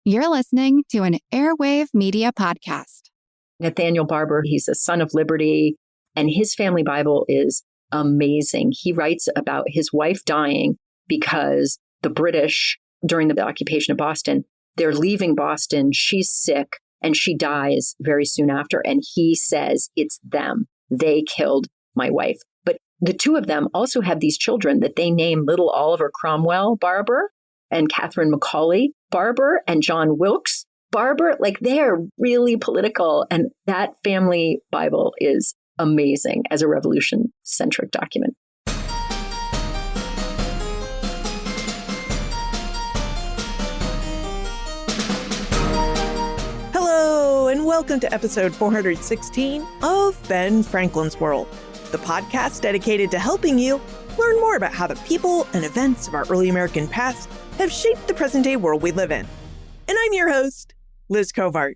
You're listening to an Airwave Media Podcast. Nathaniel Barber, he's a son of liberty, and his family Bible is amazing. He writes about his wife dying because the British, during the occupation of Boston, they're leaving Boston. She's sick and she dies very soon after. And he says, it's them. They killed my wife. But the two of them also have these children that they name little Oliver Cromwell Barber and Catherine Macaulay Barber and John Wilkes Barber. Like, they're really political. And that family Bible is amazing as a revolution-centric document. Hello, and welcome to episode 416 of Ben Franklin's World, the podcast dedicated to helping you learn more about how the people and events of our early American past have shaped the present-day world we live in. And I'm your host, Liz Covart.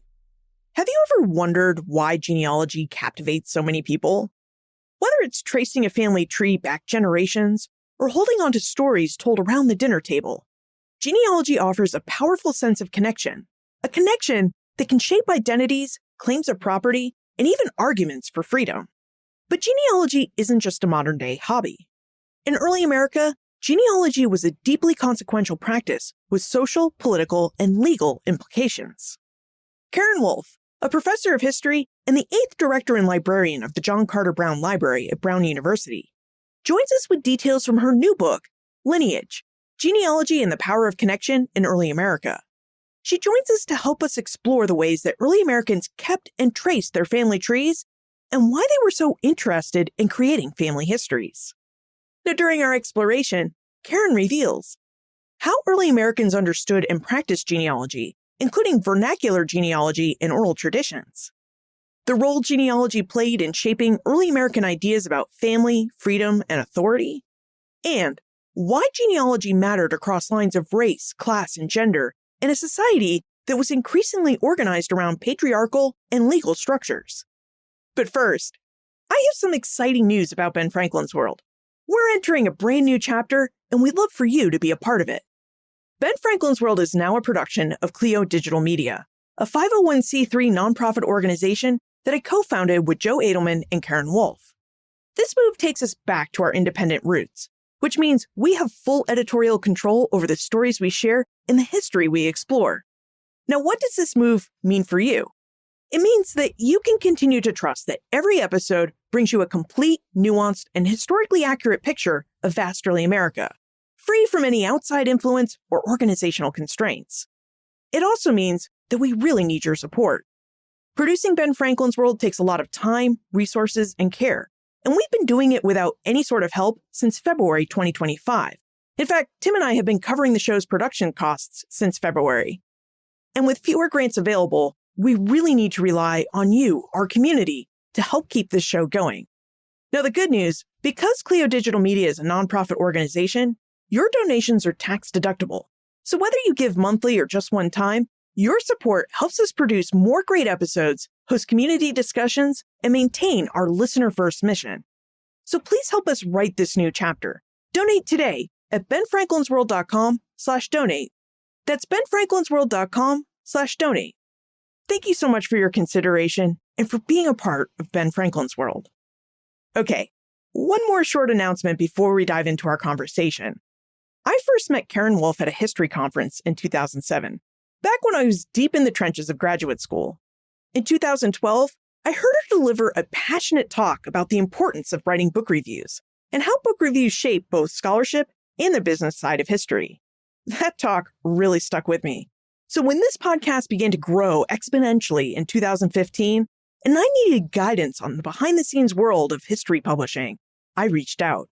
Have you ever wondered why genealogy captivates so many people? Whether it's tracing a family tree back generations or holding on to stories told around the dinner table, genealogy offers a powerful sense of connection, a connection that can shape identities, claims of property, and even arguments for freedom. But genealogy isn't just a modern-day hobby. In early America, genealogy was a deeply consequential practice with social, political, and legal implications. Karen Wolf, a professor of history and the 8th director and librarian of the John Carter Brown Library at Brown University, joins us with details from her new book, Lineage, Genealogy and the Power of Connection in Early America. She joins us to help us explore the ways that early Americans kept and traced their family trees and why they were so interested in creating family histories. Now, during our exploration, Karen reveals how early Americans understood and practiced genealogy, including vernacular genealogy and oral traditions, the role genealogy played in shaping early American ideas about family, freedom, and authority, and why genealogy mattered across lines of race, class, and gender in a society that was increasingly organized around patriarchal and legal structures. But first, I have some exciting news about Ben Franklin's World. We're entering a brand new chapter, and we'd love for you to be a part of it. Ben Franklin's World is now a production of Clio Digital Media, a 501c3 nonprofit organization that I co-founded with Joe Edelman and Karen Wolf. This move takes us back to our independent roots, which means we have full editorial control over the stories we share and the history we explore. Now, what does this move mean for you? It means that you can continue to trust that every episode brings you a complete, nuanced, and historically accurate picture of vast early America, free from any outside influence or organizational constraints. It also means that we really need your support. Producing Ben Franklin's World takes a lot of time, resources, and care, and we've been doing it without any sort of help since February 2025. In fact, Tim and I have been covering the show's production costs since February. And with fewer grants available, we really need to rely on you, our community, to help keep this show going. Now, the good news, because Clio Digital Media is a nonprofit organization, your donations are tax deductible. So whether you give monthly or just one time, your support helps us produce more great episodes, host community discussions, and maintain our listener-first mission. So please help us write this new chapter. Donate today at benfranklinsworld.com/donate. That's benfranklinsworld.com/donate. Thank you so much for your consideration and for being a part of Ben Franklin's World. Okay, one more short announcement before we dive into our conversation. I first met Karen Wolf at a history conference in 2007, back when I was deep in the trenches of graduate school. In 2012, I heard her deliver a passionate talk about the importance of writing book reviews and how book reviews shape both scholarship and the business side of history. That talk really stuck with me. So when this podcast began to grow exponentially in 2015, and I needed guidance on the behind-the-scenes world of history publishing, I reached out.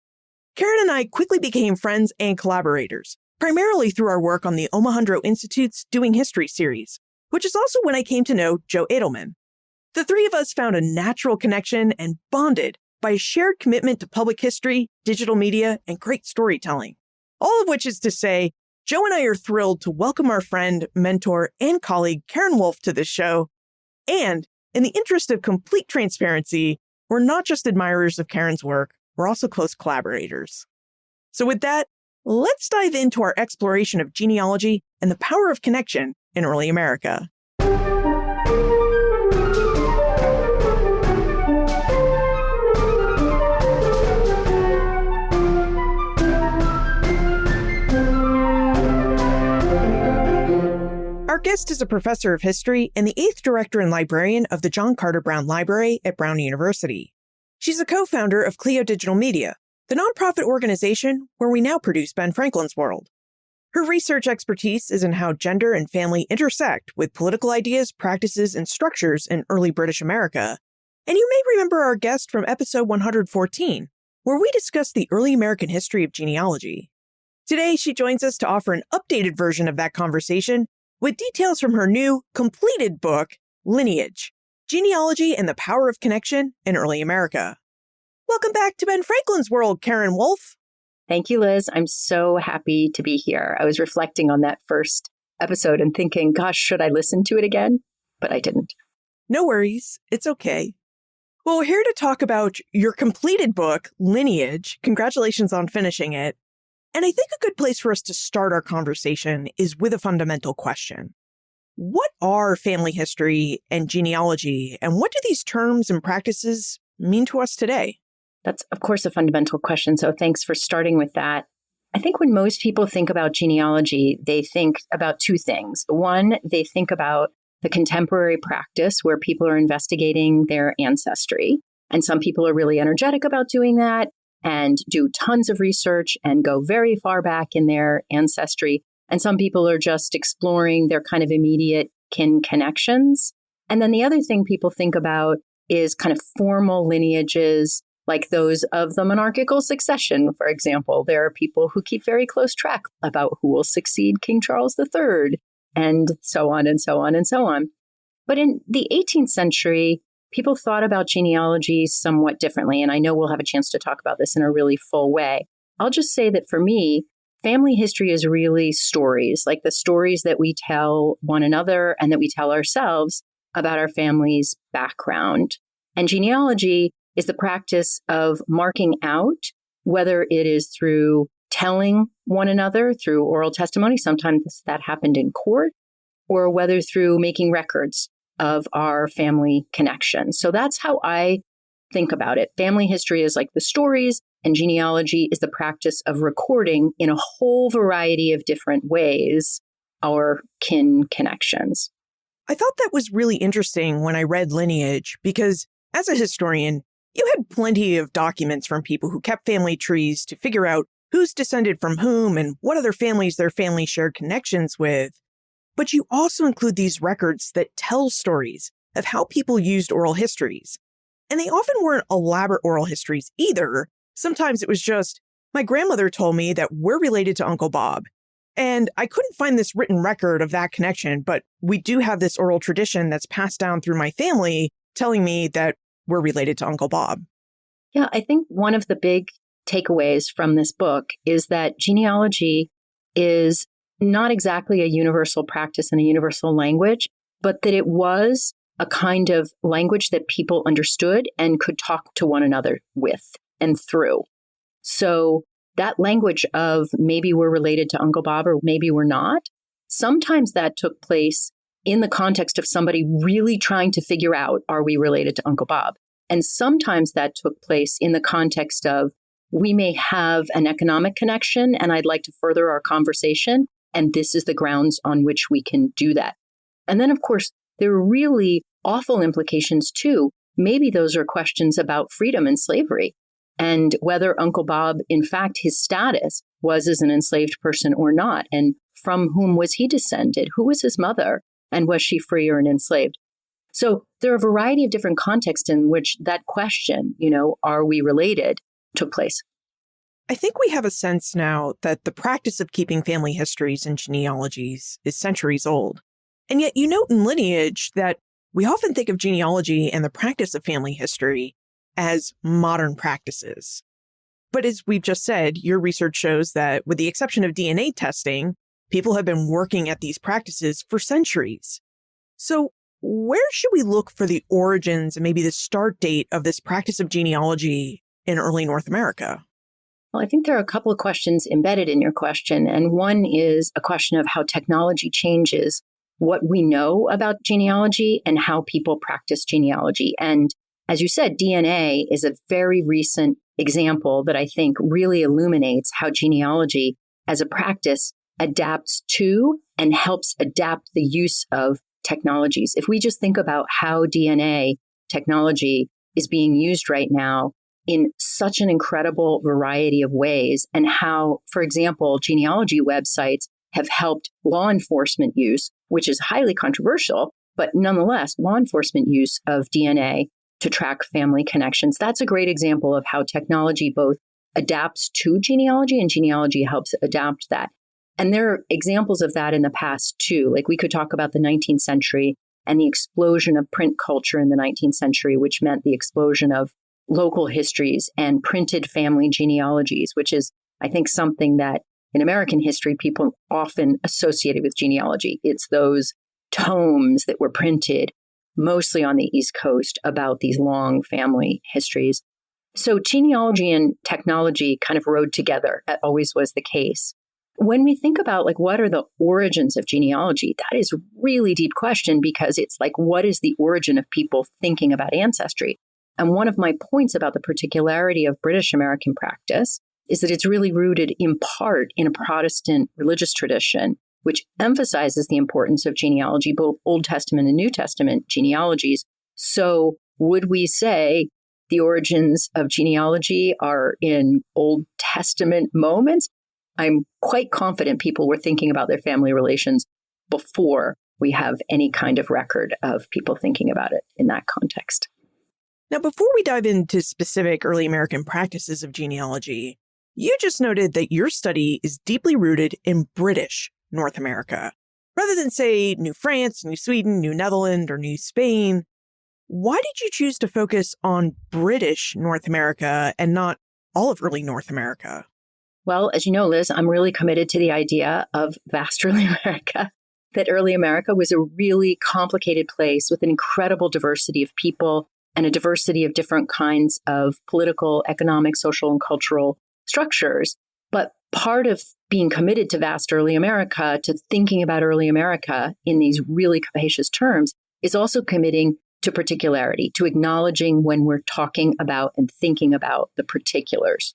Karen and I quickly became friends and collaborators, primarily through our work on the Omohundro Institute's Doing History series, which is also when I came to know Joe Edelman. The three of us found a natural connection and bonded by a shared commitment to public history, digital media, and great storytelling. All of which is to say, Joe and I are thrilled to welcome our friend, mentor, and colleague Karen Wolf to this show. And in the interest of complete transparency, we're not just admirers of Karen's work, we're also close collaborators. So with that, let's dive into our exploration of genealogy and the power of connection in early America. Our guest is a professor of history and the 8th director and librarian of the John Carter Brown Library at Brown University. She's a co-founder of Clio Digital Media, the nonprofit organization where we now produce Ben Franklin's World. Her research expertise is in how gender and family intersect with political ideas, practices, and structures in early British America. And you may remember our guest from episode 114, where we discussed the early American history of genealogy. Today, she joins us to offer an updated version of that conversation with details from her new, completed book, Lineage, Genealogy and the Power of Connection in Early America. Welcome back to Ben Franklin's World, Karen Wolf. Thank you, Liz. I'm so happy to be here. I was reflecting on that first episode and thinking, gosh, should I listen to it again? But I didn't. No worries. It's okay. Well, we're here to talk about your completed book, Lineage. Congratulations on finishing it. And I think a good place for us to start our conversation is with a fundamental question. What are family history and genealogy, and what do these terms and practices mean to us today? That's, of course, a fundamental question. So thanks for starting with that. I think when most people think about genealogy, they think about two things. One, they think about the contemporary practice where people are investigating their ancestry. And some people are really energetic about doing that and do tons of research and go very far back in their ancestry. And some people are just exploring their kind of immediate kin connections. And then the other thing people think about is kind of formal lineages, like those of the monarchical succession, for example. There are people who keep very close track about who will succeed King Charles III, and so on and so on and so on. But in the 18th century, people thought about genealogy somewhat differently, and I know we'll have a chance to talk about this in a really full way. I'll just say that for me, family history is really stories, like the stories that we tell one another and that we tell ourselves about our family's background. And genealogy is the practice of marking out, whether it is through telling one another through oral testimony, sometimes that happened in court, or whether through making records of our family connections. So that's how I think about it. Family history is like the stories, and genealogy is the practice of recording in a whole variety of different ways our kin connections. I thought that was really interesting when I read Lineage, because as a historian, you had plenty of documents from people who kept family trees to figure out who's descended from whom and what other families their family shared connections with. But you also include these records that tell stories of how people used oral histories. And they often weren't elaborate oral histories either. Sometimes it was just, my grandmother told me that we're related to Uncle Bob. And I couldn't find this written record of that connection, but we do have this oral tradition that's passed down through my family telling me that we're related to Uncle Bob. Yeah, I think one of the big takeaways from this book is that genealogy is not exactly a universal practice and a universal language, but that it was a kind of language that people understood and could talk to one another with and through. So that language of maybe we're related to Uncle Bob or maybe we're not, sometimes that took place in the context of somebody really trying to figure out, are we related to Uncle Bob? And sometimes that took place in the context of, we may have an economic connection and I'd like to further our conversation, and this is the grounds on which we can do that. And then, of course, there are really awful implications too. Maybe those are questions about freedom and slavery, and whether Uncle Bob, in fact, his status was as an enslaved person or not, and from whom was he descended? Who was his mother? And was she free or enslaved? So there are a variety of different contexts in which that question, are we related, took place. I think we have a sense now that the practice of keeping family histories and genealogies is centuries old. And yet you note in Lineage that we often think of genealogy and the practice of family history as modern practices. But as we've just said, your research shows that with the exception of DNA testing, people have been working at these practices for centuries. So where should we look for the origins and maybe the start date of this practice of genealogy in early North America? Well, I think there are a couple of questions embedded in your question. And one is a question of how technology changes what we know about genealogy and how people practice genealogy. And as you said, DNA is a very recent example that I think really illuminates how genealogy as a practice adapts to and helps adapt the use of technologies. If we just think about how DNA technology is being used right now in such an incredible variety of ways, and how, for example, genealogy websites have helped law enforcement use, which is highly controversial, but nonetheless, law enforcement use of DNA to track family connections. That's a great example of how technology both adapts to genealogy and genealogy helps adapt that. And there are examples of that in the past too. Like we could talk about the 19th century and the explosion of print culture in the 19th century, which meant the explosion of local histories and printed family genealogies, which is, I think, something that in American history, people often associated with genealogy. It's those tomes that were printed mostly on the East Coast about these long family histories. So genealogy and technology kind of rode together. That always was the case. When we think about like, what are the origins of genealogy? That is a really deep question because it's like, what is the origin of people thinking about ancestry? And one of my points about the particularity of British American practice is that it's really rooted in part in a Protestant religious tradition, which emphasizes the importance of genealogy, both Old Testament and New Testament genealogies. So would we say the origins of genealogy are in Old Testament moments? I'm quite confident people were thinking about their family relations before we have any kind of record of people thinking about it in that context. Now, before we dive into specific early American practices of genealogy, you just noted that your study is deeply rooted in British North America. Rather than, say, New France, New Sweden, New Netherlands, or New Spain, why did you choose to focus on British North America and not all of early North America? Well, as you know, Liz, I'm really committed to the idea of vast early America, that early America was a really complicated place with an incredible diversity of people and a diversity of different kinds of political, economic, social, and cultural structures. But part of being committed to vast early America, to thinking about early America in these really capacious terms, is also committing to particularity, to acknowledging when we're talking about and thinking about the particulars.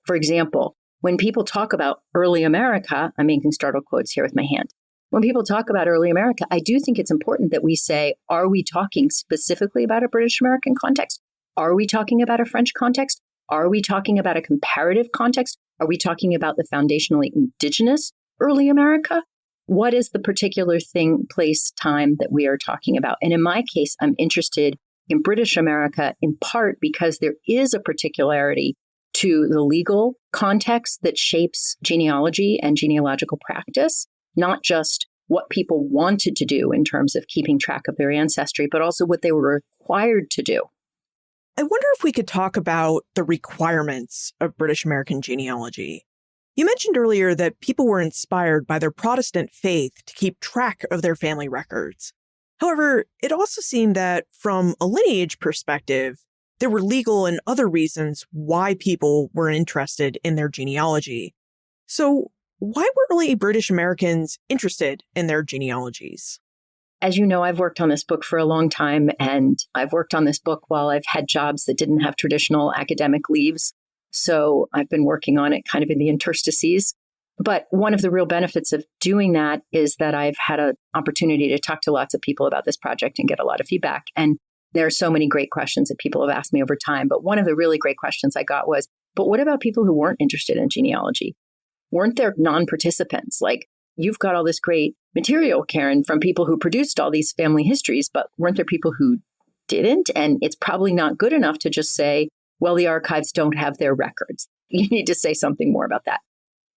For example, when people talk about early America, I'm making startled quotes here with my hand. When people talk about early America, I do think it's important that we say, are we talking specifically about a British American context? Are we talking about a French context? Are we talking about a comparative context? Are we talking about the foundationally indigenous early America? What is the particular thing, place, time that we are talking about? And in my case, I'm interested in British America in part because there is a particularity to the legal context that shapes genealogy and genealogical practice, not just what people wanted to do in terms of keeping track of their ancestry, but also what they were required to do. I wonder if we could talk about the requirements of British American genealogy. You mentioned earlier that people were inspired by their Protestant faith to keep track of their family records. However, it also seemed that from a lineage perspective, there were legal and other reasons why people were interested in their genealogy. So why were early British Americans interested in their genealogies? As you know, I've worked on this book for a long time, and I've worked on this book while I've had jobs that didn't have traditional academic leaves. So I've been working on it kind of in the interstices. But one of the real benefits of doing that is that I've had an opportunity to talk to lots of people about this project and get a lot of feedback. And there are so many great questions that people have asked me over time. But one of the really great questions I got was, but what about people who weren't interested in genealogy? Weren't there non-participants? Like, you've got all this great material, Karen, from people who produced all these family histories, but weren't there people who didn't? And it's probably not good enough to just say, well, the archives don't have their records. You need to say something more about that.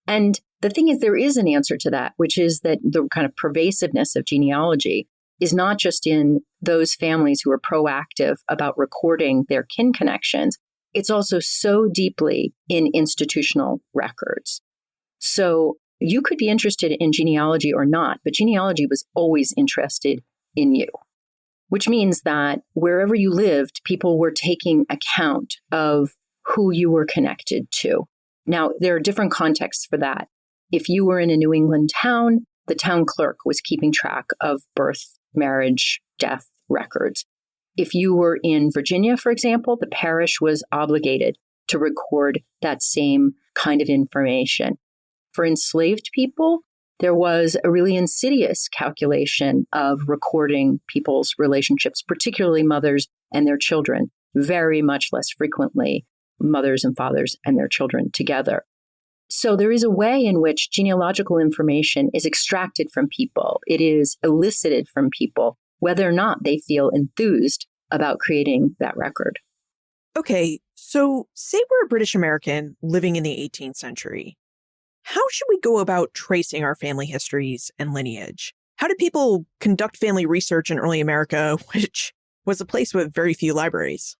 And the thing is, there is an answer to that, which is that the kind of pervasiveness of genealogy is not just in those families who are proactive about recording their kin connections. It's also so deeply in institutional records. So you could be interested in genealogy or not, but genealogy was always interested in you, which means that wherever you lived, people were taking account of who you were connected to. Now, there are different contexts for that. If you were in a New England town, the town clerk was keeping track of birth, marriage, death records. If you were in Virginia, for example, the parish was obligated to record that same kind of information. For enslaved people, there was a really insidious calculation of recording people's relationships, particularly mothers and their children, very much less frequently mothers and fathers and their children together. So there is a way in which genealogical information is extracted from people. It is elicited from people, whether or not they feel enthused about creating that record. Okay, so say we're a British American living in the 18th century. How should we go about tracing our family histories and lineage? How did people conduct family research in early America, which was a place with very few libraries?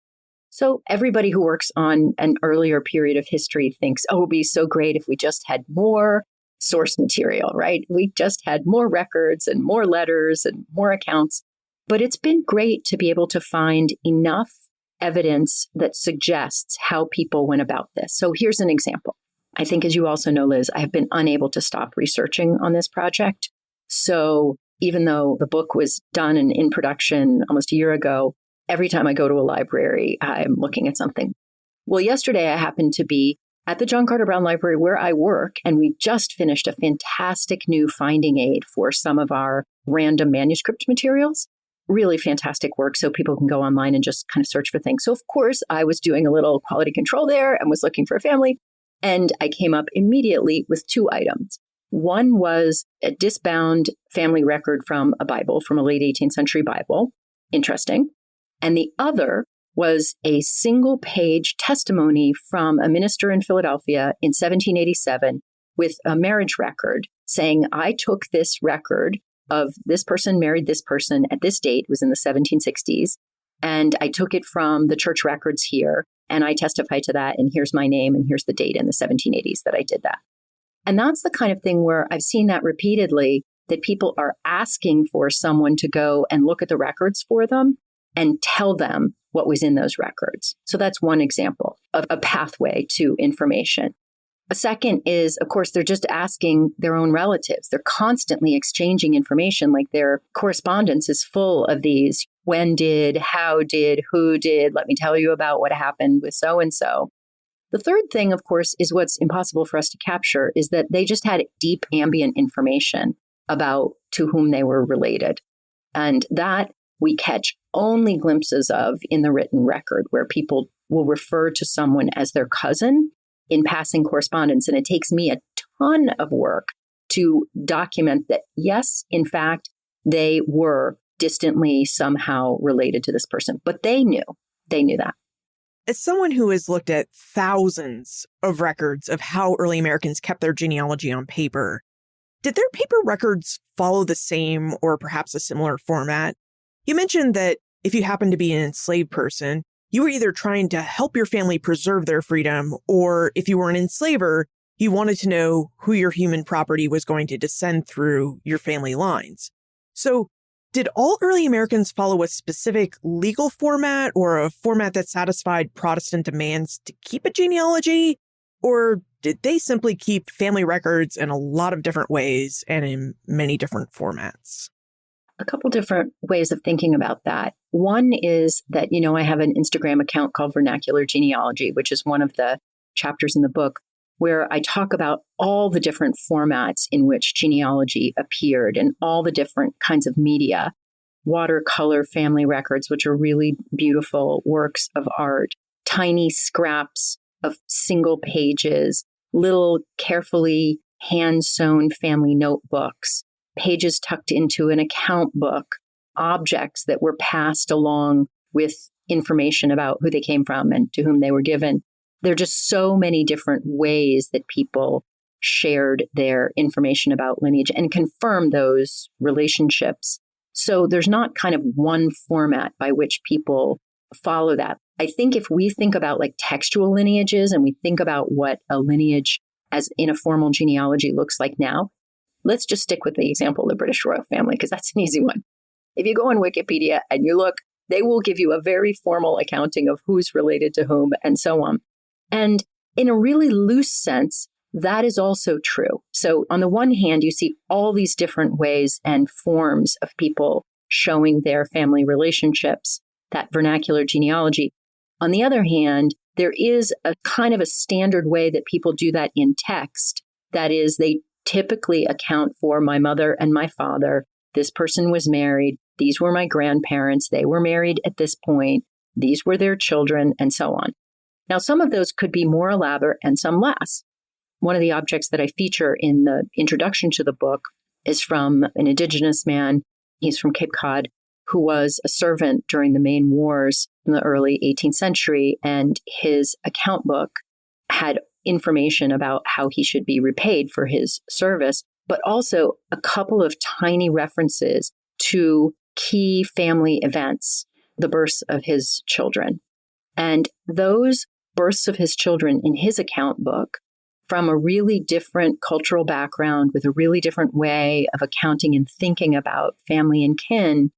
So everybody who works on an earlier period of history thinks, oh, it would be so great if we just had more source material, right? We just had more records and more letters and more accounts. But it's been great to be able to find enough evidence that suggests how people went about this. So here's an example. I think, as you also know, Liz, I have been unable to stop researching on this project. So even though the book was done and in production almost a year ago, every time I go to a library, I'm looking at something. Well, yesterday I happened to be at the John Carter Brown Library where I work, and we just finished a fantastic new finding aid for some of our random manuscript materials. Really fantastic work, so people can go online and just kind of search for things. So, of course, I was doing a little quality control there and was looking for a family, and I came up immediately with two items. One was a disbound family record from a Bible, from a late 18th century Bible. Interesting. And the other was a single-page testimony from a minister in Philadelphia in 1787 with a marriage record saying, I took this record of this person married this person at this date, it was in the 1760s, and I took it from the church records here, and I testify to that, and here's my name, and here's the date in the 1780s that I did that. And that's the kind of thing where I've seen that repeatedly, that people are asking for someone to go and look at the records for them and tell them what was in those records. So that's one example of a pathway to information. A second is, of course, they're just asking their own relatives. They're constantly exchanging information, like their correspondence is full of these when did, how did, who did, let me tell you about what happened with so-and-so. The third thing, of course, is what's impossible for us to capture, is that they just had deep ambient information about to whom they were related. And that we catch only glimpses of in the written record, where people will refer to someone as their cousin in passing correspondence. And it takes me a ton of work to document that, yes, in fact, they were distantly somehow related to this person. But they knew that. As someone who has looked at thousands of records of how early Americans kept their genealogy on paper, did their paper records follow the same or perhaps a similar format? You mentioned that if you happen to be an enslaved person, you were either trying to help your family preserve their freedom, or if you were an enslaver, you wanted to know who your human property was going to descend through your family lines. So did all early Americans follow a specific legal format or a format that satisfied Protestant demands to keep a genealogy? Or did they simply keep family records in a lot of different ways and in many different formats? A couple different ways of thinking about that. One is that, I have an Instagram account called Vernacular Genealogy, which is one of the chapters in the book where I talk about all the different formats in which genealogy appeared and all the different kinds of media, watercolor family records, which are really beautiful works of art, tiny scraps of single pages, little carefully hand-sewn family notebooks, pages tucked into an account book, objects that were passed along with information about who they came from and to whom they were given. There are just so many different ways that people shared their information about lineage and confirmed those relationships. So there's not kind of one format by which people follow that. I think if we think about like textual lineages and we think about what a lineage as in a formal genealogy looks like now, let's just stick with the example of the British royal family, because that's an easy one. If you go on Wikipedia and you look, they will give you a very formal accounting of who's related to whom and so on. And in a really loose sense, that is also true. So on the one hand, you see all these different ways and forms of people showing their family relationships, that vernacular genealogy. On the other hand, there is a kind of a standard way that people do that in text. That is, they typically account for my mother and my father. This person was married. These were my grandparents. They were married at this point. These were their children, and so on. Now, some of those could be more elaborate and some less. One of the objects that I feature in the introduction to the book is from an indigenous man. He's from Cape Cod, who was a servant during the Maine Wars in the early 18th century. And his account book had information about how he should be repaid for his service, but also a couple of tiny references to key family events, the births of his children. And those births of his children in his account book, from a really different cultural background with a really different way of accounting and thinking about family and kin,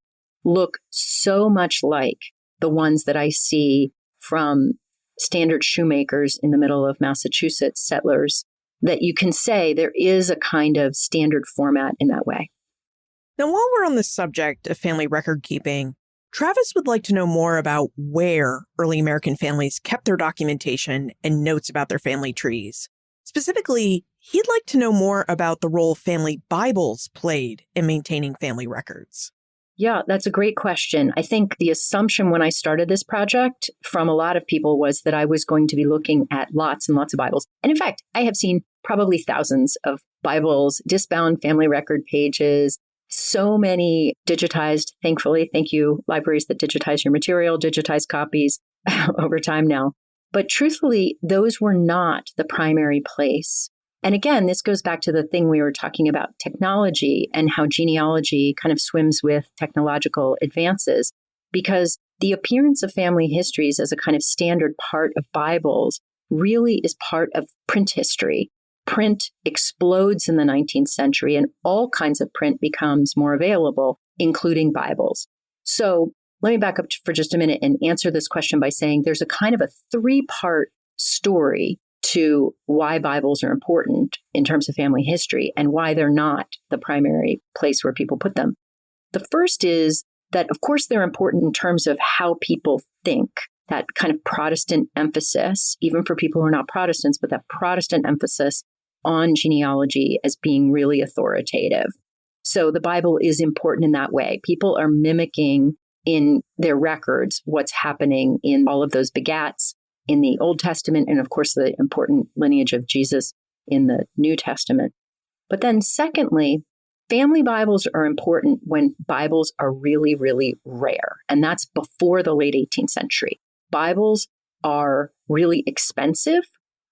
look so much like the ones that I see from standard shoemakers in the middle of Massachusetts, settlers, that you can say there is a kind of standard format in that way. Now, while we're on the subject of family record keeping, Travis would like to know more about where early American families kept their documentation and notes about their family trees. Specifically, he'd like to know more about the role family Bibles played in maintaining family records. Yeah, that's a great question. I think the assumption when I started this project from a lot of people was that I was going to be looking at lots and lots of Bibles. And in fact, I have seen probably thousands of Bibles, disbound family record pages, so many digitized, thankfully. Thank you, libraries that digitize your material, digitize copies over time now. But truthfully, those were not the primary place. And again, this goes back to the thing we were talking about, technology and how genealogy kind of swims with technological advances, because the appearance of family histories as a kind of standard part of Bibles really is part of print history. Print explodes in the 19th century and all kinds of print becomes more available, including Bibles. So let me back up for just a minute and answer this question by saying there's a kind of a three-part story to why Bibles are important in terms of family history and why they're not the primary place where people put them. The first is that, of course, they're important in terms of how people think, that kind of Protestant emphasis, even for people who are not Protestants, but that Protestant emphasis on genealogy as being really authoritative. So the Bible is important in that way. People are mimicking in their records what's happening in all of those begats in the Old Testament, and of course, the important lineage of Jesus in the New Testament. But then secondly, family Bibles are important when Bibles are really, really rare. And that's before the late 18th century. Bibles are really expensive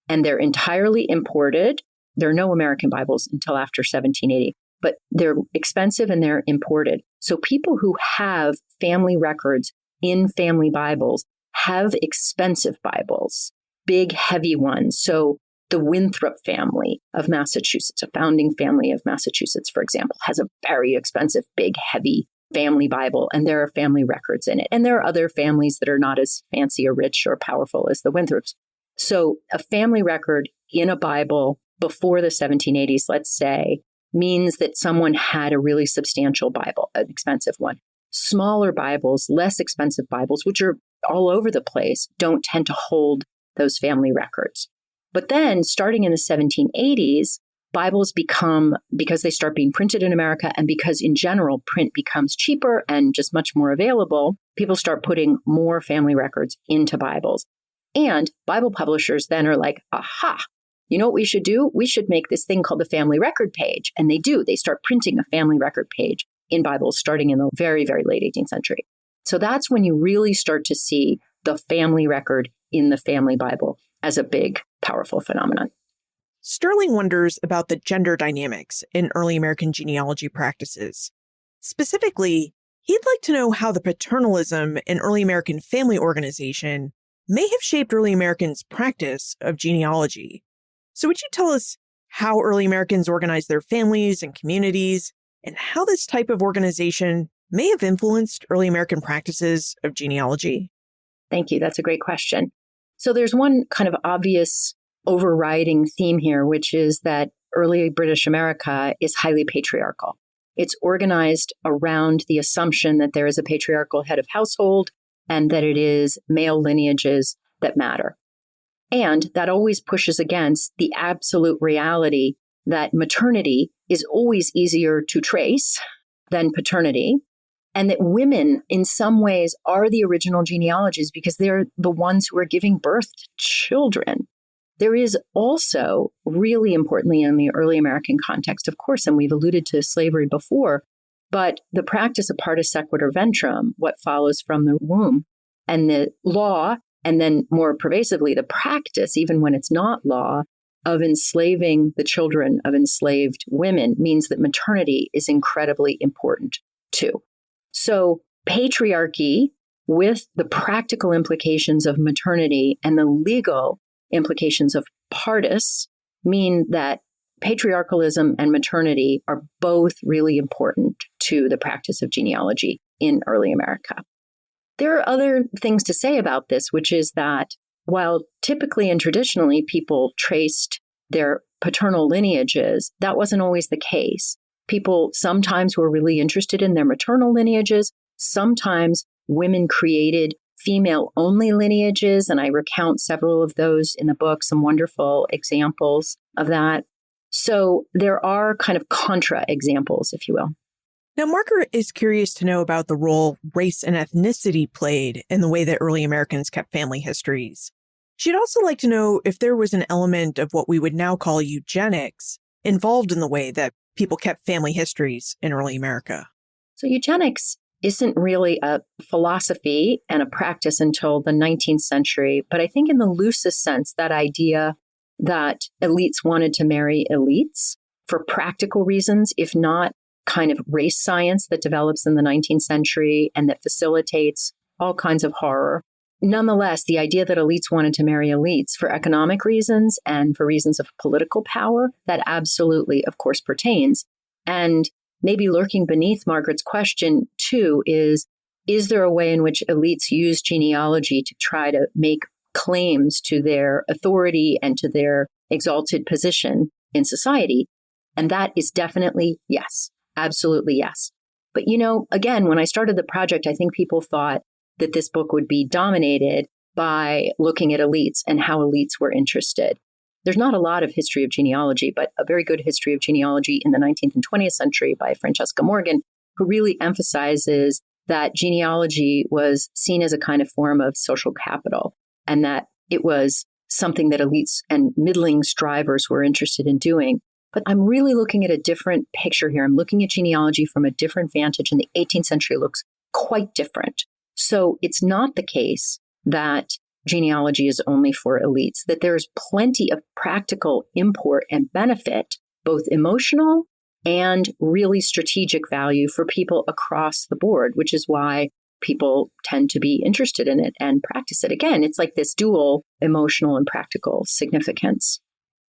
and they're entirely imported. There are no American Bibles until after 1780, but they're expensive and they're imported. So people who have family records in family Bibles have expensive Bibles, big, heavy ones. So the Winthrop family of Massachusetts, a founding family of Massachusetts, for example, has a very expensive, big, heavy family Bible, and there are family records in it. And there are other families that are not as fancy or rich or powerful as the Winthrops. So a family record in a Bible before the 1780s, let's say, means that someone had a really substantial Bible, an expensive one. Smaller Bibles, less expensive Bibles, which are all over the place, don't tend to hold those family records. But then starting in the 1780s, Bibles become, because they start being printed in America and because in general print becomes cheaper and just much more available, people start putting more family records into Bibles. And Bible publishers then are like, aha, you know what we should do? We should make this thing called the family record page. And they do. They start printing a family record page in Bibles starting in the very, very late 18th century. So that's when you really start to see the family record in the family Bible as a big, powerful phenomenon. Sterling wonders about the gender dynamics in early American genealogy practices. Specifically, he'd like to know how the paternalism in early American family organization may have shaped early Americans' practice of genealogy. So would you tell us how early Americans organized their families and communities, and how this type of organization may have influenced early American practices of genealogy? Thank you. That's a great question. So there's one kind of obvious overriding theme here, which is that early British America is highly patriarchal. It's organized around the assumption that there is a patriarchal head of household and that it is male lineages that matter. And that always pushes against the absolute reality that maternity is always easier to trace than paternity, and that women in some ways are the original genealogies because they're the ones who are giving birth to children. There is also, really importantly in the early American context, of course, and we've alluded to slavery before, but the practice of partus sequitur ventrum, what follows from the womb, and the law, and then more pervasively, the practice, even when it's not law, of enslaving the children of enslaved women means that maternity is incredibly important too. So patriarchy with the practical implications of maternity and the legal implications of partus mean that patriarchalism and maternity are both really important to the practice of genealogy in early America. There are other things to say about this, which is that while typically and traditionally people traced their paternal lineages, that wasn't always the case. People sometimes were really interested in their maternal lineages. Sometimes women created female-only lineages, and I recount several of those in the book, some wonderful examples of that. So there are kind of contra examples, if you will. Now, Margaret is curious to know about the role race and ethnicity played in the way that early Americans kept family histories. She'd also like to know if there was an element of what we would now call eugenics involved in the way that people kept family histories in early America. So eugenics isn't really a philosophy and a practice until the 19th century, but I think in the loosest sense, that idea that elites wanted to marry elites for practical reasons, if not kind of race science that develops in the 19th century and that facilitates all kinds of horror. Nonetheless, the idea that elites wanted to marry elites for economic reasons and for reasons of political power, that absolutely, of course, pertains. And maybe lurking beneath Margaret's question, too, is there a way in which elites use genealogy to try to make claims to their authority and to their exalted position in society? And that is definitely yes, absolutely yes. But, again, when I started the project, I think people thought that this book would be dominated by looking at elites and how elites were interested. There's not a lot of history of genealogy, but a very good history of genealogy in the 19th and 20th century by Francesca Morgan, who really emphasizes that genealogy was seen as a kind of form of social capital and that it was something that elites and middling strivers were interested in doing. But I'm really looking at a different picture here. I'm looking at genealogy from a different vantage, and the 18th century looks quite different. So it's not the case that genealogy is only for elites, that there's plenty of practical import and benefit, both emotional and really strategic value for people across the board, which is why people tend to be interested in it and practice it. Again, it's like this dual emotional and practical significance.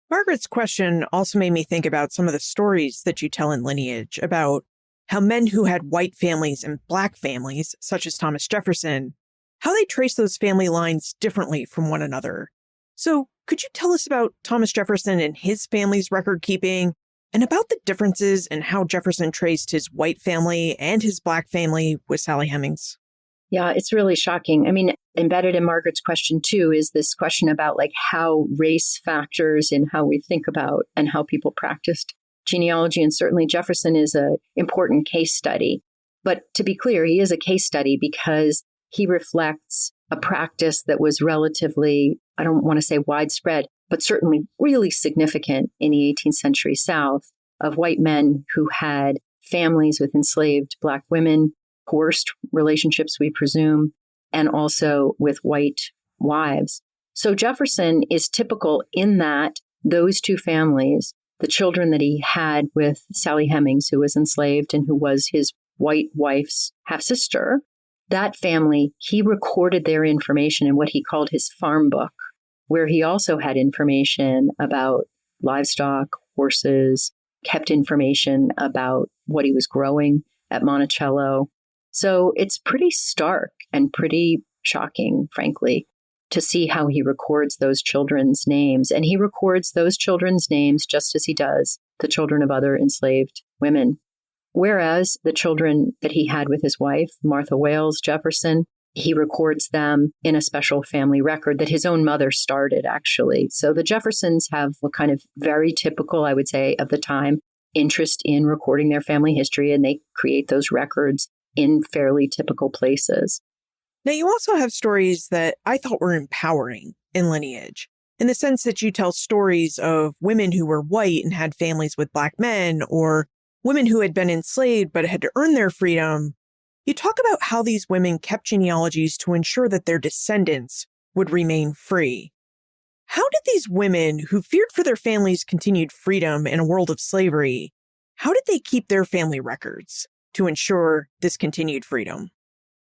Margaret's question also made me think about some of the stories that you tell in Lineage about how men who had white families and black families, such as Thomas Jefferson, how they trace those family lines differently from one another. So could you tell us about Thomas Jefferson and his family's record keeping, and about the differences in how Jefferson traced his white family and his black family with Sally Hemings? Yeah, it's really shocking. I mean, embedded in Margaret's question, too, is this question about how race factors in how we think about and how people practiced genealogy. And certainly Jefferson is an important case study. But to be clear, he is a case study because he reflects a practice that was relatively, I don't want to say widespread, but certainly really significant in the 18th century South, of white men who had families with enslaved black women, coerced relationships, we presume, and also with white wives. So Jefferson is typical in that those two families, the children that he had with Sally Hemings, who was enslaved and who was his white wife's half-sister, that family, he recorded their information in what he called his farm book, where he also had information about livestock, horses, kept information about what he was growing at Monticello. So it's pretty stark and pretty shocking, frankly. to see how he records those children's names. And he records those children's names just as he does the children of other enslaved women. Whereas the children that he had with his wife, Martha Wales Jefferson, he records them in a special family record that his own mother started, actually. So the Jeffersons have a kind of very typical, I would say, of the time, interest in recording their family history, and they create those records in fairly typical places. Now, you also have stories that I thought were empowering in Lineage, in the sense that you tell stories of women who were white and had families with Black men, or women who had been enslaved but had to earn their freedom. You talk about how these women kept genealogies to ensure that their descendants would remain free. How did these women who feared for their families' continued freedom in a world of slavery, how did they keep their family records to ensure this continued freedom?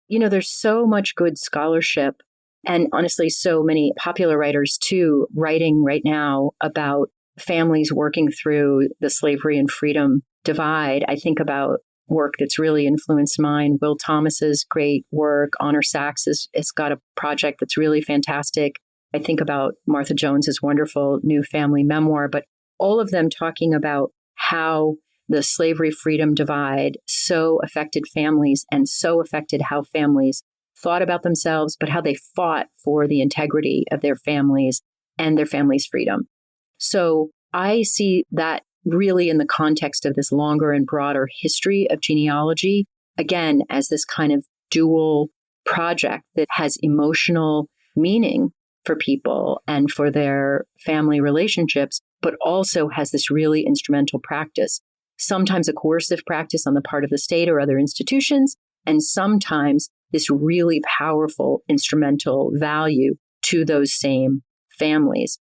You know, there's so much good scholarship and honestly, so many popular writers too, writing right now about families working through the slavery and freedom divide. I think about work that's really influenced mine. Will Thomas's great work. Honor Sachs has got a project that's really fantastic. I think about Martha Jones's wonderful new family memoir, but all of them talking about how the slavery freedom divide so affected families and so affected how families thought about themselves, but how they fought for the integrity of their families and their families' freedom. So I see that really in the context of this longer and broader history of genealogy, again, as this kind of dual project that has emotional meaning for people and for their family relationships, but also has this really instrumental practice, sometimes a coercive practice on the part of the state or other institutions, and sometimes this really powerful instrumental value to those same families.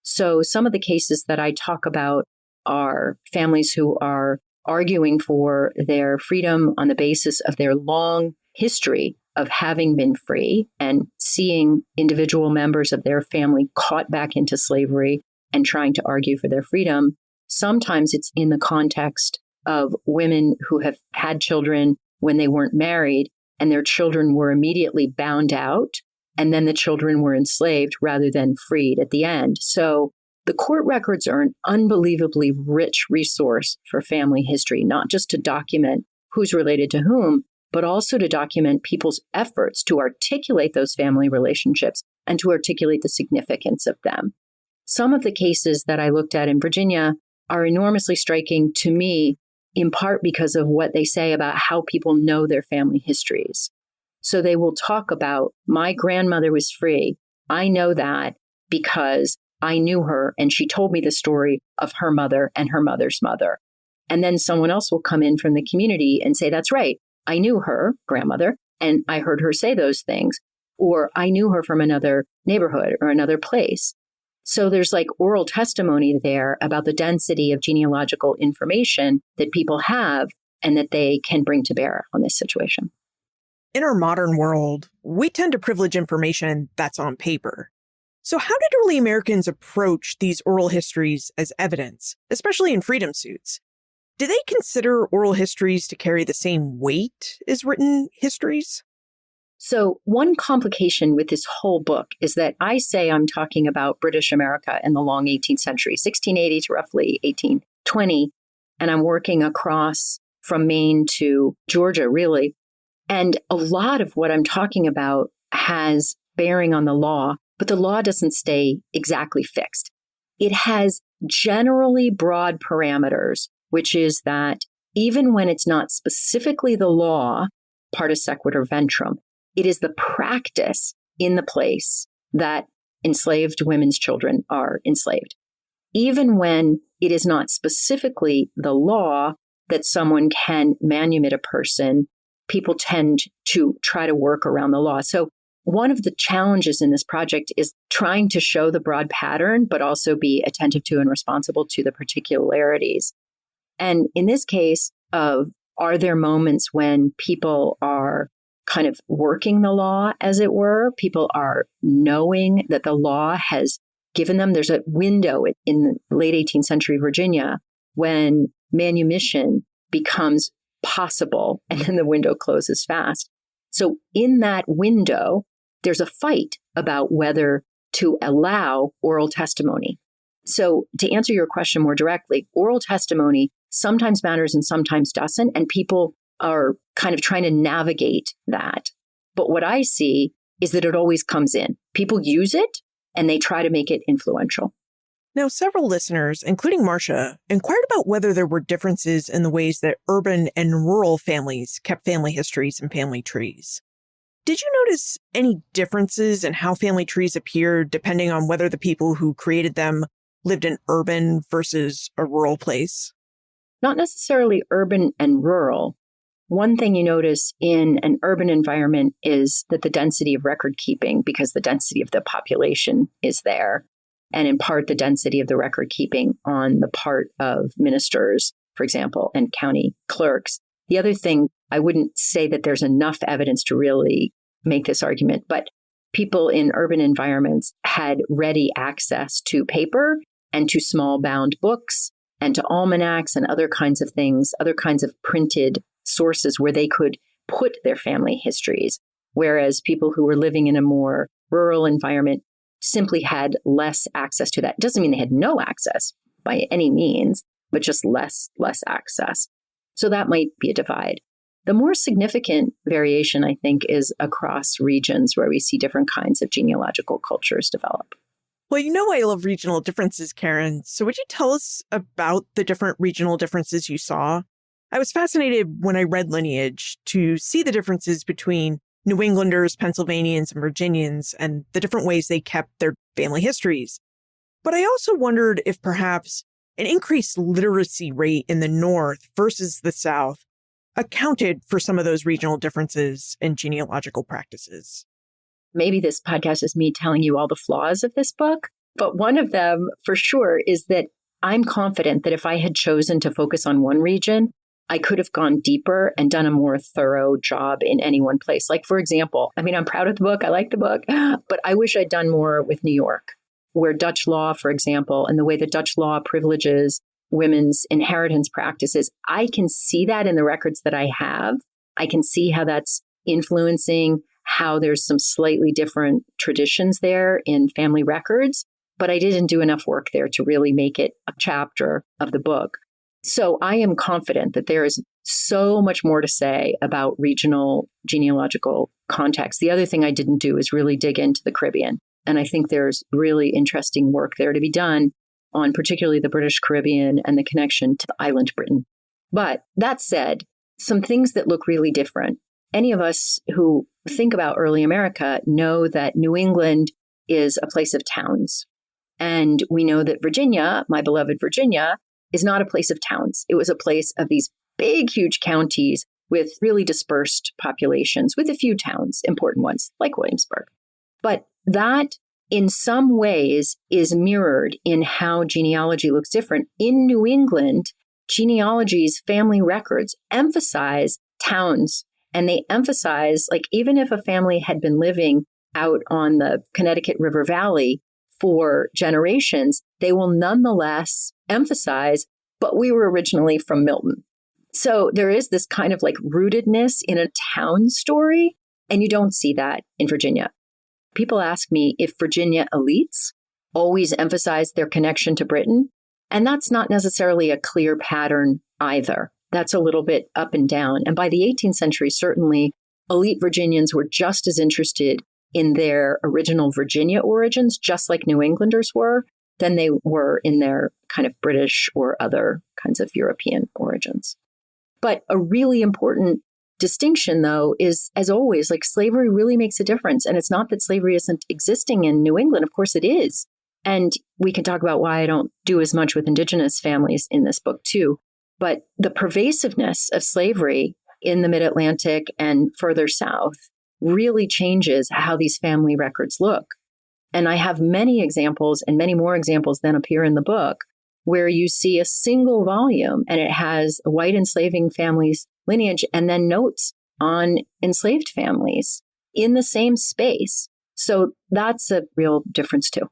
So some of the cases that I talk about are families who are arguing for their freedom on the basis of their long history of having been free and seeing individual members of their family caught back into slavery and trying to argue for their freedom. Sometimes it's in the context of women who have had children when they weren't married and their children were immediately bound out, and then the children were enslaved rather than freed at the end. So the court records are an unbelievably rich resource for family history, not just to document who's related to whom, but also to document people's efforts to articulate those family relationships and to articulate the significance of them. Some of the cases that I looked at in Virginia are enormously striking to me, in part because of what they say about how people know their family histories. So they will talk about, my grandmother was free. I know that because I knew her and she told me the story of her mother and her mother's mother. And then someone else will come in from the community and say, that's right, I knew her grandmother and I heard her say those things, or I knew her from another neighborhood or another place. So there's like oral testimony there about the density of genealogical information that people have and that they can bring to bear on this situation. In our modern world, we tend to privilege information that's on paper. So how did early Americans approach these oral histories as evidence, especially in freedom suits? Did they consider oral histories to carry the same weight as written histories? So one complication with this whole book is that I say I'm talking about British America in the long 18th century, 1680 to roughly 1820, and I'm working across from Maine to Georgia, really. And a lot of what I'm talking about has bearing on the law, but the law doesn't stay exactly fixed. It has generally broad parameters, which is that even when it's not specifically the law, partus sequitur ventrum, it is the practice in the place that enslaved women's children are enslaved. Even when it is not specifically the law that someone can manumit a person, people tend to try to work around the law. So one of the challenges in this project is trying to show the broad pattern, but also be attentive to and responsible to the particularities. And in this case of, are there moments when people are kind of working the law, as it were? People are knowing that the law has given them, there's a window in late 18th century Virginia when manumission becomes possible, and then the window closes fast. So in that window, there's a fight about whether to allow oral testimony. So to answer your question more directly, oral testimony sometimes matters and sometimes doesn't, and people are kind of trying to navigate that. But what I see is that it always comes in. People use it and they try to make it influential. Now, several listeners, including Marcia, inquired about whether there were differences in the ways that urban and rural families kept family histories and family trees. Did you notice any differences in how family trees appeared depending on whether the people who created them lived in urban versus a rural place? Not necessarily urban and rural. One thing you notice in an urban environment is that the density of record keeping, because the density of the population is there, and in part the density of the record keeping on the part of ministers, for example, and county clerks. The other thing, I wouldn't say that there's enough evidence to really make this argument, but people in urban environments had ready access to paper and to small bound books and to almanacs and other kinds of things, other kinds of printed sources where they could put their family histories, whereas people who were living in a more rural environment simply had less access to that. Doesn't mean they had no access by any means, but just less access. So that might be a divide. The more significant variation, I think, is across regions where we see different kinds of genealogical cultures develop. Well, you know I love regional differences, Karen. So would you tell us about the different regional differences you saw? I was fascinated when I read Lineage to see the differences between New Englanders, Pennsylvanians, and Virginians, and the different ways they kept their family histories. But I also wondered if perhaps an increased literacy rate in the North versus the South accounted for some of those regional differences in genealogical practices. Maybe this podcast is me telling you all the flaws of this book, but one of them for sure is that I'm confident that if I had chosen to focus on one region, I could have gone deeper and done a more thorough job in any one place. Like, for example, I'm proud of the book. I like the book, but I wish I'd done more with New York, where Dutch law, for example, and the way that Dutch law privileges women's inheritance practices, I can see that in the records that I have. I can see how that's influencing how there's some slightly different traditions there in family records, but I didn't do enough work there to really make it a chapter of the book. So I am confident that there is so much more to say about regional genealogical context. The other thing I didn't do is really dig into the Caribbean. And I think there's really interesting work there to be done on particularly the British Caribbean and the connection to the island Britain. But that said, some things that look really different. Any of us who think about early America know that New England is a place of towns. And we know that Virginia, my beloved Virginia, is not a place of towns. It was a place of these big, huge counties with really dispersed populations, with a few towns, important ones, like Williamsburg. But that, in some ways, is mirrored in how genealogy looks different. In New England, genealogy's family records emphasize towns, and they emphasize, like, even if a family had been living out on the Connecticut River Valley for generations, they will nonetheless emphasize, but we were originally from Milton. So there is this kind of like rootedness in a town story, and you don't see that in Virginia. People ask me if Virginia elites always emphasize their connection to Britain, and that's not necessarily a clear pattern either. That's a little bit up and down. And by the 18th century, certainly, elite Virginians were just as interested in their original Virginia origins, just like New Englanders were, than they were in their kind of British or other kinds of European origins. But a really important distinction, though, is, as always, like slavery really makes a difference. And it's not that slavery isn't existing in New England. Of course it is. And we can talk about why I don't do as much with indigenous families in this book, too. But the pervasiveness of slavery in the mid-Atlantic and further south really changes how these family records look. And I have many examples, and many more examples than appear in the book, where you see a single volume and it has a white enslaving family's lineage and then notes on enslaved families in the same space. So that's a real difference too.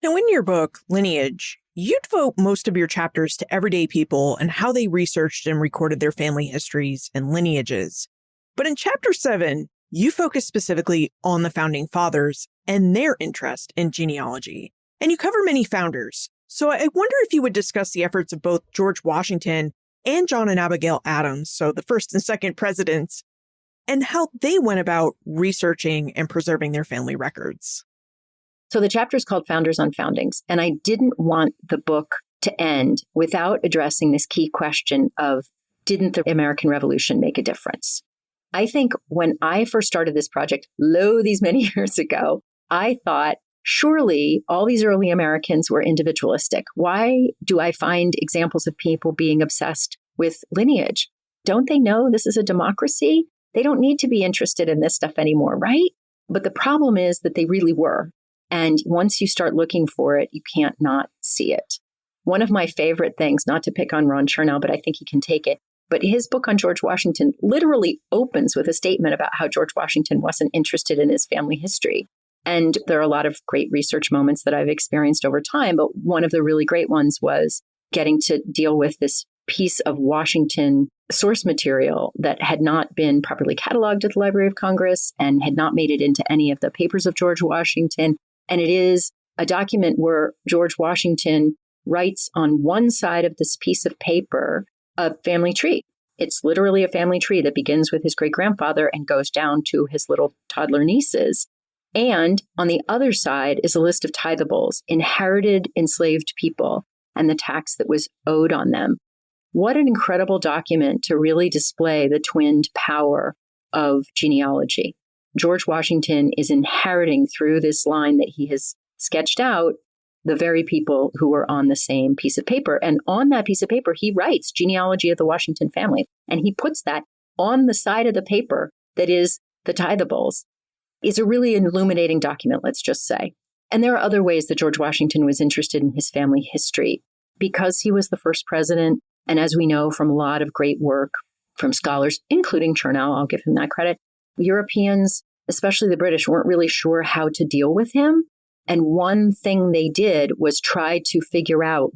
Now, in your book, Lineage, you devote most of your chapters to everyday people and how they researched and recorded their family histories and lineages. But in Chapter 7, you focus specifically on the founding fathers and their interest in genealogy. And you cover many founders. So I wonder if you would discuss the efforts of both George Washington and John and Abigail Adams, so the first and second presidents, and how they went about researching and preserving their family records. So the chapter is called Founders on Foundings, and I didn't want the book to end without addressing this key question of, didn't the American Revolution make a difference? I think when I first started this project, these many years ago, I thought, surely all these early Americans were individualistic. Why do I find examples of people being obsessed with lineage? Don't they know this is a democracy? They don't need to be interested in this stuff anymore, right? But the problem is that they really were. And once you start looking for it, you can't not see it. One of my favorite things, not to pick on Ron Chernow, but I think he can take it, but his book on George Washington literally opens with a statement about how George Washington wasn't interested in his family history. And there are a lot of great research moments that I've experienced over time, but one of the really great ones was getting to deal with this piece of Washington source material that had not been properly cataloged at the Library of Congress and had not made it into any of the papers of George Washington. And it is a document where George Washington writes on one side of this piece of paper a family tree. It's literally a family tree that begins with his great-grandfather and goes down to his little toddler nieces. And on the other side is a list of tithables, inherited enslaved people, and the tax that was owed on them. What an incredible document to really display the twinned power of genealogy. George Washington is inheriting through this line that he has sketched out the very people who were on the same piece of paper. And on that piece of paper, he writes Genealogy of the Washington Family. And he puts that on the side of the paper that is the tithables. It's a really illuminating document, let's just say. And there are other ways that George Washington was interested in his family history. Because he was the first president, and as we know from a lot of great work from scholars, including Chernow, I'll give him that credit, Europeans, especially the British, weren't really sure how to deal with him. And one thing they did was try to figure out,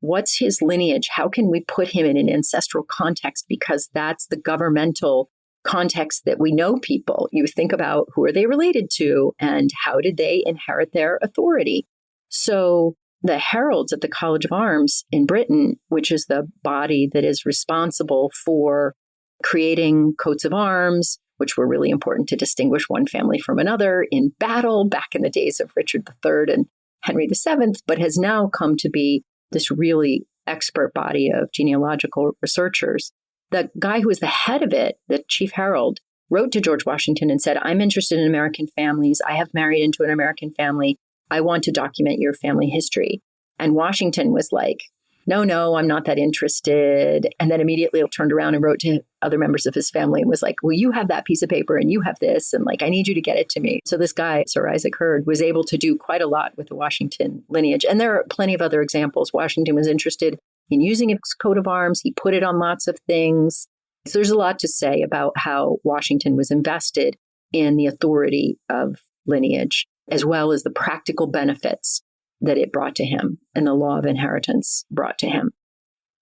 what's his lineage? How can we put him in an ancestral context? Because that's the governmental context that we know people. You think about who are they related to and how did they inherit their authority? So the heralds at the College of Arms in Britain, which is the body that is responsible for creating coats of arms, which were really important to distinguish one family from another in battle back in the days of Richard III and Henry VII, but has now come to be this really expert body of genealogical researchers. The guy who was the head of it, the chief herald, wrote to George Washington and said, I'm interested in American families. I have married into an American family. I want to document your family history. And Washington was like, no, I'm not that interested. And then immediately turned around and wrote to other members of his family and was like, well, you have that piece of paper and you have this. And I need you to get it to me. So this guy, Sir Isaac Hurd, was able to do quite a lot with the Washington lineage. And there are plenty of other examples. Washington was interested in using his coat of arms. He put it on lots of things. So there's a lot to say about how Washington was invested in the authority of lineage, as well as the practical benefits that it brought to him and the law of inheritance brought to him.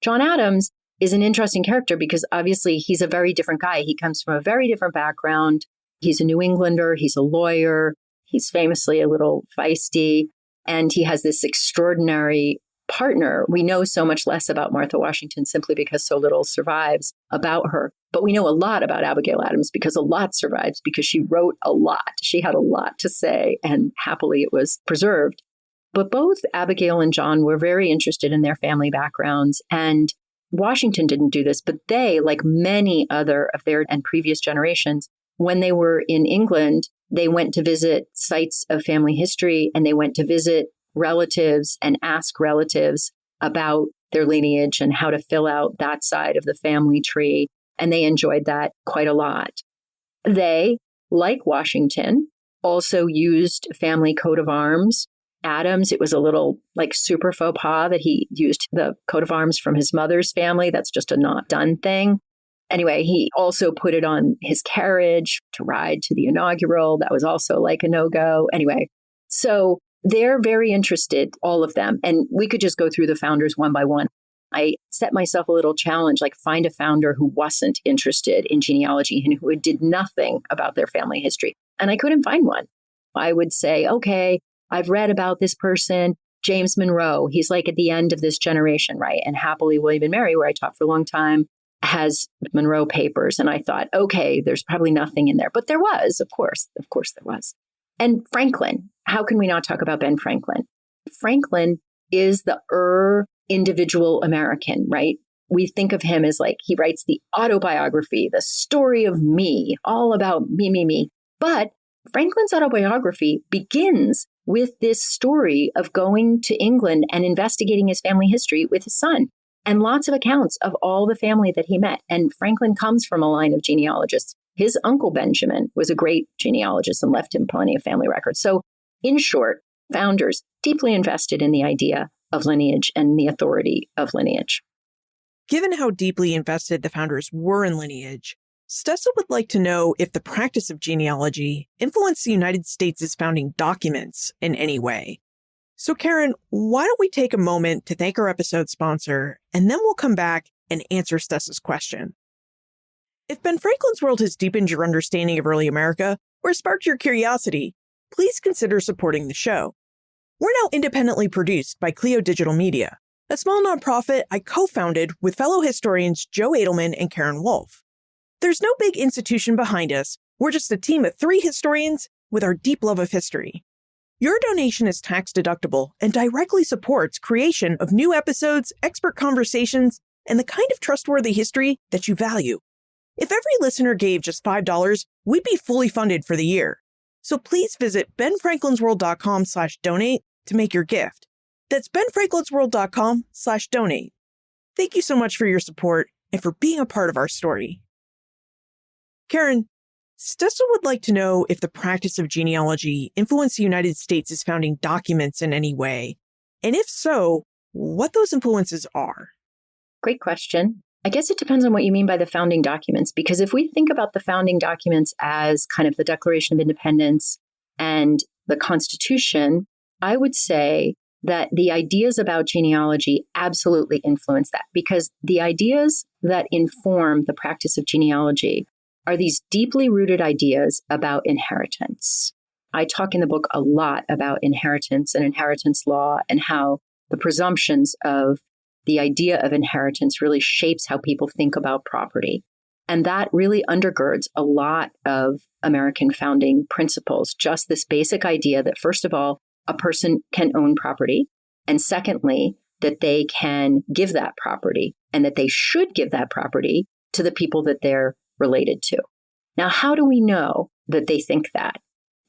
John Adams is an interesting character because obviously he's a very different guy. He comes from a very different background. He's a New Englander. He's a lawyer. He's famously a little feisty. And he has this extraordinary partner. We know so much less about Martha Washington simply because so little survives about her. But we know a lot about Abigail Adams because a lot survives because she wrote a lot. She had a lot to say and happily it was preserved. But both Abigail and John were very interested in their family backgrounds. And Washington didn't do this, but they, like many other of their and previous generations, when they were in England, they went to visit sites of family history and they went to visit relatives and ask relatives about their lineage and how to fill out that side of the family tree. And they enjoyed that quite a lot. They, like Washington, also used family coat of arms. Adams, it was a little super faux pas that he used the coat of arms from his mother's family. That's just a not done thing. Anyway, he also put it on his carriage to ride to the inaugural. That was also a no-go. Anyway, so they're very interested, all of them. And we could just go through the founders one by one. I set myself a little challenge, like find a founder who wasn't interested in genealogy and who did nothing about their family history. And I couldn't find one. I would say, okay, I've read about this person, James Monroe. He's like at the end of this generation, right? And Happily William and Mary, where I taught for a long time, has Monroe papers. And I thought, okay, there's probably nothing in there. But there was, of course there was. And Franklin, how can we not talk about Ben Franklin? Franklin is the individual American, right? We think of him as like, he writes the autobiography, the story of me, all about me. But Franklin's autobiography begins with this story of going to England and investigating his family history with his son, and lots of accounts of all the family that he met. And Franklin comes from a line of genealogists. His uncle Benjamin was a great genealogist and left him plenty of family records. So in short, founders deeply invested in the idea of lineage and the authority of lineage. Given how deeply invested the founders were in lineage, Stessa would like to know if the practice of genealogy influenced the United States' founding documents in any way. So Karen, why don't we take a moment to thank our episode sponsor, and then we'll come back and answer Stessa's question. If Ben Franklin's World has deepened your understanding of early America or sparked your curiosity, please consider supporting the show. We're now independently produced by Clio Digital Media, a small nonprofit I co-founded with fellow historians Joe Edelman and Karen Wolf. There's no big institution behind us. We're just a team of 3 historians with our deep love of history. Your donation is tax deductible and directly supports creation of new episodes, expert conversations, and the kind of trustworthy history that you value. If every listener gave just $5, we'd be fully funded for the year. So please visit benfranklinsworld.com/donate to make your gift. That's benfranklinsworld.com/donate. Thank you so much for your support and for being a part of our story. Karen, Stessa would like to know if the practice of genealogy influenced the United States' founding documents in any way, and if so, what those influences are. Great question. I guess it depends on what you mean by the founding documents, because if we think about the founding documents as kind of the Declaration of Independence and the Constitution, I would say that the ideas about genealogy absolutely influence that, because the ideas that inform the practice of genealogy are these deeply rooted ideas about inheritance. I talk in the book a lot about inheritance and inheritance law and how the presumptions of the idea of inheritance really shapes how people think about property. And that really undergirds a lot of American founding principles, just this basic idea that, first of all, a person can own property, and secondly, that they can give that property and that they should give that property to the people that they're related to. Now, how do we know that they think that?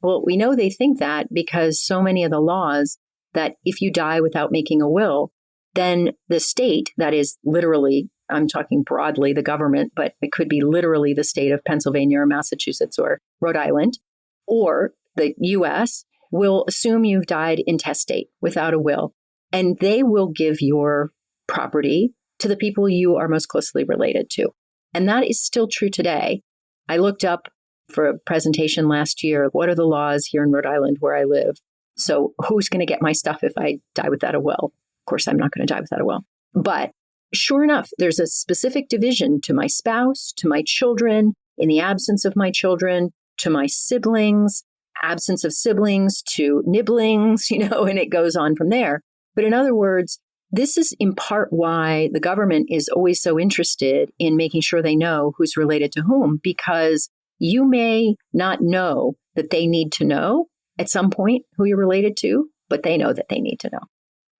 Well, we know they think that because so many of the laws that if you die without making a will, then the state, that is literally, I'm talking broadly, the government, but it could be literally the state of Pennsylvania or Massachusetts or Rhode Island, or the US, will assume you've died intestate without a will, and they will give your property to the people you are most closely related to. And that is still true today. I looked up for a presentation last year, what are the laws here in Rhode Island where I live? So who's going to get my stuff if I die without a will? Of course, I'm not going to die without a will. But sure enough, there's a specific division to my spouse, to my children, in the absence of my children, to my siblings, absence of siblings, to nibblings, and it goes on from there. But in other words, this is in part why the government is always so interested in making sure they know who's related to whom, because you may not know that they need to know at some point who you're related to, but they know that they need to know.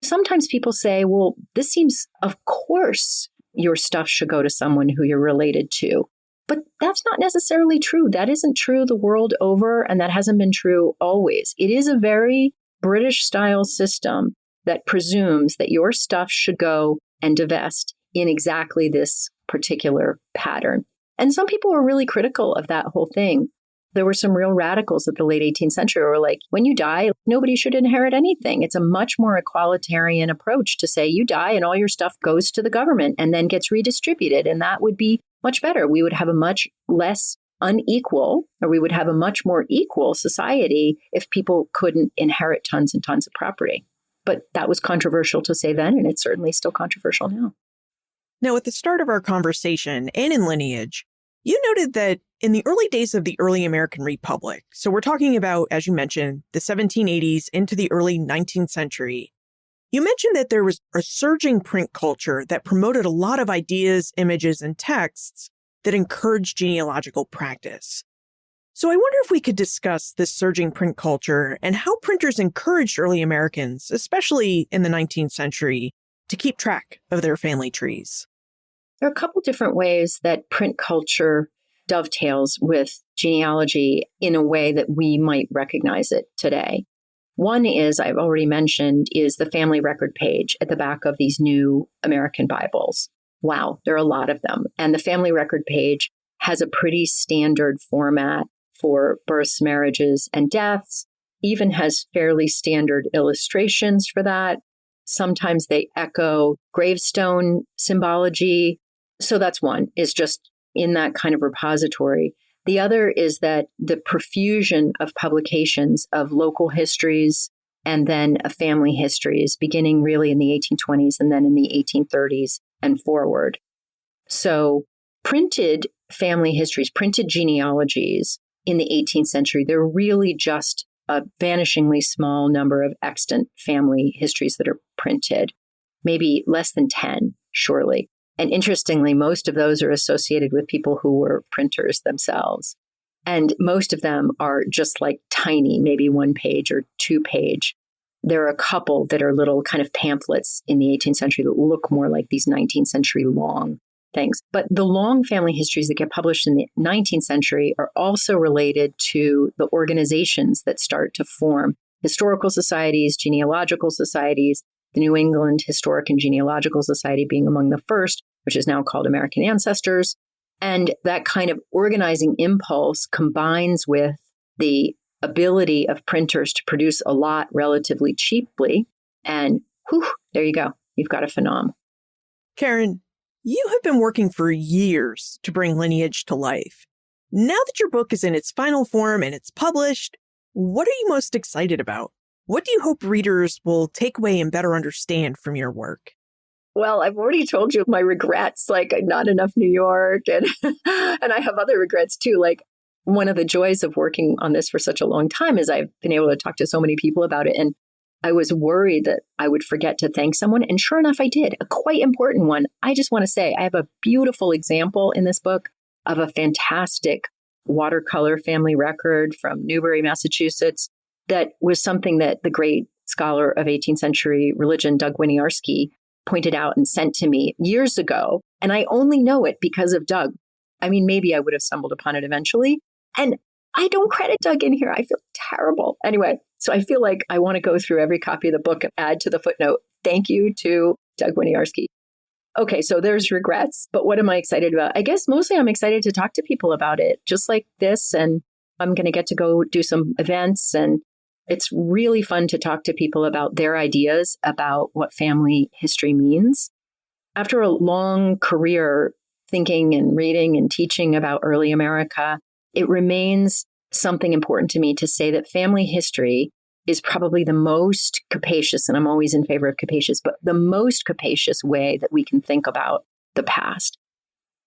Sometimes people say, well, this seems, of course, your stuff should go to someone who you're related to. But that's not necessarily true. That isn't true the world over, and that hasn't been true always. It is a very British-style system that presumes that your stuff should go and divest in exactly this particular pattern. And some people were really critical of that whole thing. There were some real radicals at the late 18th century who were like, when you die, nobody should inherit anything. It's a much more equalitarian approach to say you die and all your stuff goes to the government and then gets redistributed. And that would be much better. We would have a much less unequal, or we would have a much more equal society if people couldn't inherit tons and tons of property. But that was controversial to say then, and it's certainly still controversial now. Now, at the start of our conversation and in Lineage, you noted that in the early days of the early American Republic, so we're talking about, as you mentioned, the 1780s into the early 19th century, you mentioned that there was a surging print culture that promoted a lot of ideas, images, and texts that encouraged genealogical practice. So I wonder if we could discuss this surging print culture and how printers encouraged early Americans, especially in the 19th century, to keep track of their family trees. There are a couple different ways that print culture dovetails with genealogy in a way that we might recognize it today. One is, I've already mentioned, is the family record page at the back of these new American Bibles. Wow, there are a lot of them. And the family record page has a pretty standard format for births, marriages, and deaths, even has fairly standard illustrations for that. Sometimes they echo gravestone symbology. So that's one, is just in that kind of repository. The other is that the profusion of publications of local histories and then family histories, beginning really in the 1820s and then in the 1830s and forward. So printed family histories, printed genealogies in the 18th century, they're really just a vanishingly small number of extant family histories that are printed, maybe less than 10, surely. And interestingly, most of those are associated with people who were printers themselves. And most of them are just like tiny, maybe 1 page or 2 page. There are a couple that are little kind of pamphlets in the 18th century that look more like these 19th century long things. But the long family histories that get published in the 19th century are also related to the organizations that start to form historical societies, genealogical societies, the New England Historic and Genealogical Society being among the first, which is now called American Ancestors. And that kind of organizing impulse combines with the ability of printers to produce a lot relatively cheaply. And whew, there you go. You've got a phenom. Karen, you have been working for years to bring Lineage to life. Now that your book is in its final form and it's published, what are you most excited about? What do you hope readers will take away and better understand from your work? Well, I've already told you my regrets, like not enough New York, and and I have other regrets too. Like one of the joys of working on this for such a long time is I've been able to talk to so many people about it. And I was worried that I would forget to thank someone. And sure enough, I did. A quite important one. I just want to say I have a beautiful example in this book of a fantastic watercolor family record from Newbury, Massachusetts, that was something that the great scholar of 18th century religion, Doug Winiarski, pointed out and sent to me years ago. And I only know it because of Doug. I mean, maybe I would have stumbled upon it eventually. And I don't credit Doug in here. I feel terrible. Anyway, so I feel like I want to go through every copy of the book and add to the footnote, thank you to Doug Winiarski. Okay, so there's regrets, but what am I excited about? I guess mostly I'm excited to talk to people about it, just like this. And I'm going to get to go do some events. And it's really fun to talk to people about their ideas about what family history means. After a long career thinking and reading and teaching about early America, it remains something important to me to say that family history is probably the most capacious, and I'm always in favor of capacious, but the most capacious way that we can think about the past.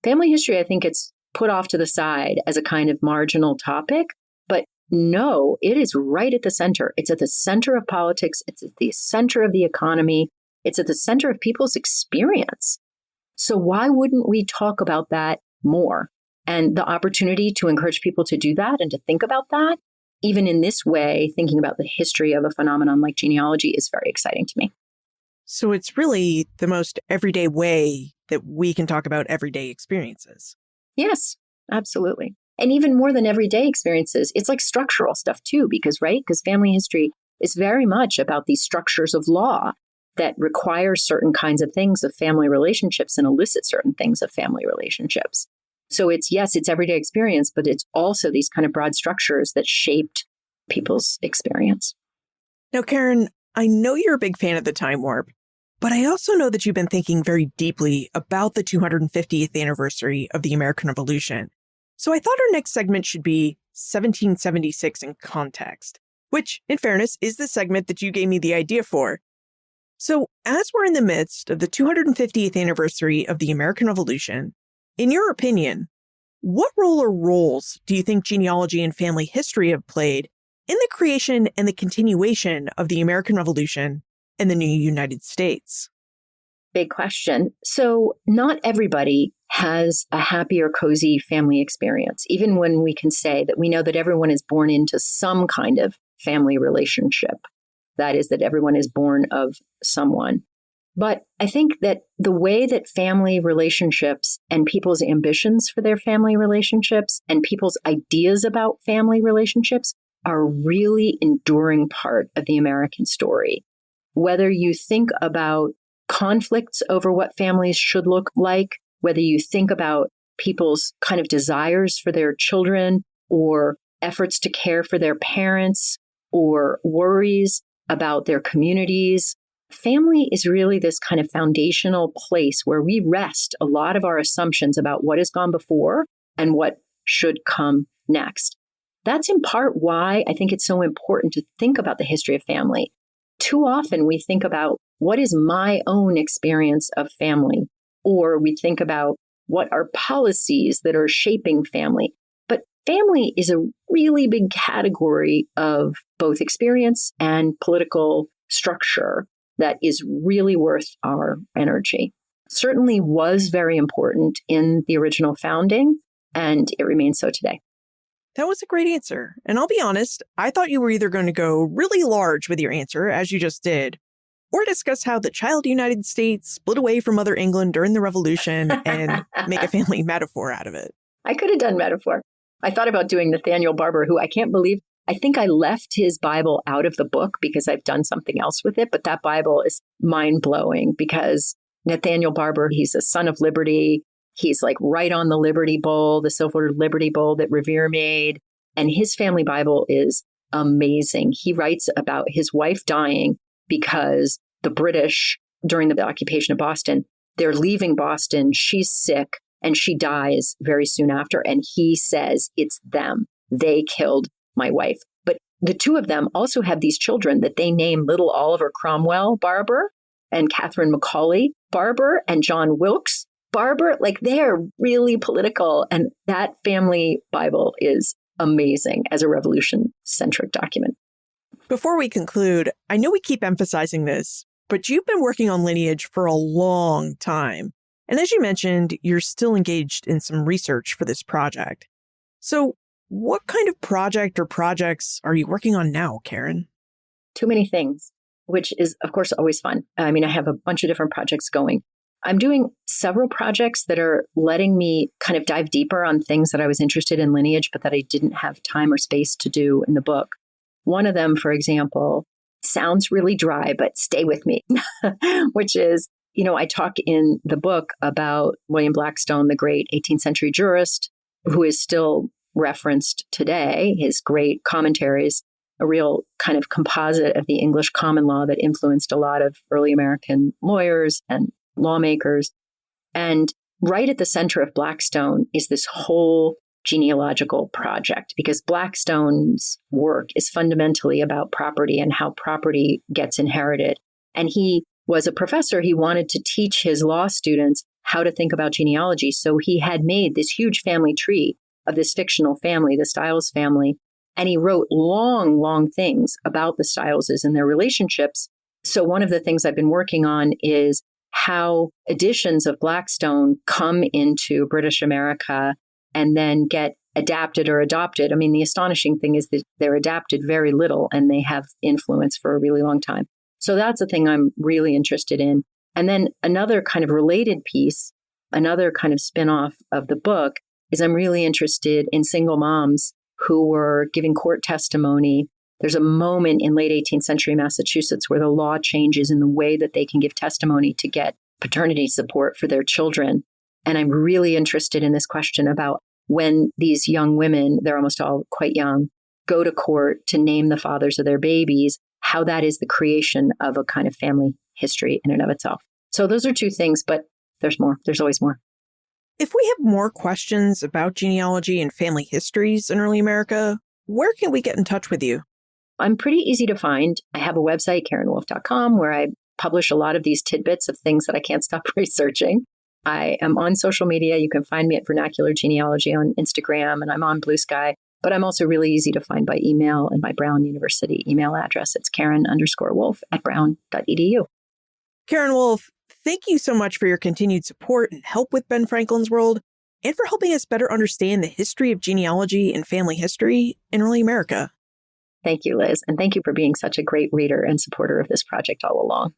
Family history, I think it's put off to the side as a kind of marginal topic, but no, it is right at the center. It's at the center of politics. It's at the center of the economy. It's at the center of people's experience. So why wouldn't we talk about that more? And the opportunity to encourage people to do that and to think about that, even in this way, thinking about the history of a phenomenon like genealogy is very exciting to me. So it's really the most everyday way that we can talk about everyday experiences. Yes, absolutely. And even more than everyday experiences, it's like structural stuff too, because family history is very much about these structures of law that require certain kinds of things of family relationships and elicit certain things of family relationships. So it's everyday experience, but it's also these kind of broad structures that shaped people's experience. Now, Karen, I know you're a big fan of the time warp, but I also know that you've been thinking very deeply about the 250th anniversary of the American Revolution. So I thought our next segment should be 1776 in context, which, in fairness, is the segment that you gave me the idea for. So, as we're in the midst of the 250th anniversary of the American Revolution, in your opinion, what role or roles do you think genealogy and family history have played in the creation and the continuation of the American Revolution and the new United States? Big question. So not everybody has a happy or cozy family experience, even when we can say that we know that everyone is born into some kind of family relationship. That is, that everyone is born of someone. But I think that the way that family relationships and people's ambitions for their family relationships and people's ideas about family relationships are a really enduring part of the American story. Whether you think about conflicts over what families should look like, whether you think about people's kind of desires for their children or efforts to care for their parents or worries about their communities, family is really this kind of foundational place where we rest a lot of our assumptions about what has gone before and what should come next. That's in part why I think it's so important to think about the history of family. Too often we think about what is my own experience of family, or we think about what are policies that are shaping family. But family is a really big category of both experience and political structure that is really worth our energy. Certainly was very important in the original founding, and it remains so today. That was a great answer. And I'll be honest, I thought you were either going to go really large with your answer, as you just did, or discuss how the child United States split away from Mother England during the Revolution and make a family metaphor out of it. I could have done metaphor. I thought about doing Nathaniel Barber, who I can't believe, I think I left his Bible out of the book because I've done something else with it. But that Bible is mind-blowing because Nathaniel Barber, he's a son of liberty. He's like right on the Liberty Bowl, the silver Liberty Bowl that Revere made. And his family Bible is amazing. He writes about his wife dying because the British, during the occupation of Boston, they're leaving Boston. She's sick and she dies very soon after. And he says, it's them. They killed my wife. But the two of them also have these children that they name little Oliver Cromwell Barber and Catherine Macaulay Barber and John Wilkes Barber. Like, they're really political. And that family Bible is amazing as a revolution-centric document. Before we conclude, I know we keep emphasizing this, but you've been working on Lineage for a long time. And as you mentioned, you're still engaged in some research for this project. So what kind of project or projects are you working on now, Karen? Too many things, which is, of course, always fun. I mean, I have a bunch of different projects going. I'm doing several projects that are letting me kind of dive deeper on things that I was interested in Lineage, but that I didn't have time or space to do in the book. One of them, for example, sounds really dry, but stay with me, which is, I talk in the book about William Blackstone, the great 18th century jurist, who is still referenced today, his great commentaries, a real kind of composite of the English common law that influenced a lot of early American lawyers and lawmakers. And right at the center of Blackstone is this whole genealogical project, because Blackstone's work is fundamentally about property and how property gets inherited. And he was a professor. He wanted to teach his law students how to think about genealogy. So he had made this huge family tree of this fictional family, the Stiles family. And he wrote long, long things about the Stileses and their relationships. So one of the things I've been working on is how editions of Blackstone come into British America and then get adapted or adopted. I mean, the astonishing thing is that they're adapted very little and they have influence for a really long time. So that's a thing I'm really interested in. And then another kind of related piece, another kind of spin-off of the book is I'm really interested in single moms who were giving court testimony. There's a moment in late 18th century Massachusetts where the law changes in the way that they can give testimony to get paternity support for their children. And I'm really interested in this question about when these young women, they're almost all quite young, go to court to name the fathers of their babies, how that is the creation of a kind of family history in and of itself. So those are two things, but there's more. There's always more. If we have more questions about genealogy and family histories in early America, where can we get in touch with you? I'm pretty easy to find. I have a website, KarenWolf.com, where I publish a lot of these tidbits of things that I can't stop researching. I am on social media. You can find me at Vernacular Genealogy on Instagram, and I'm on Blue Sky. But I'm also really easy to find by email and my Brown University email address. It's Karen_Wolf@brown.edu. Karen Wolf, thank you so much for your continued support and help with Ben Franklin's World, and for helping us better understand the history of genealogy and family history in early America. Thank you, Liz. And thank you for being such a great reader and supporter of this project all along.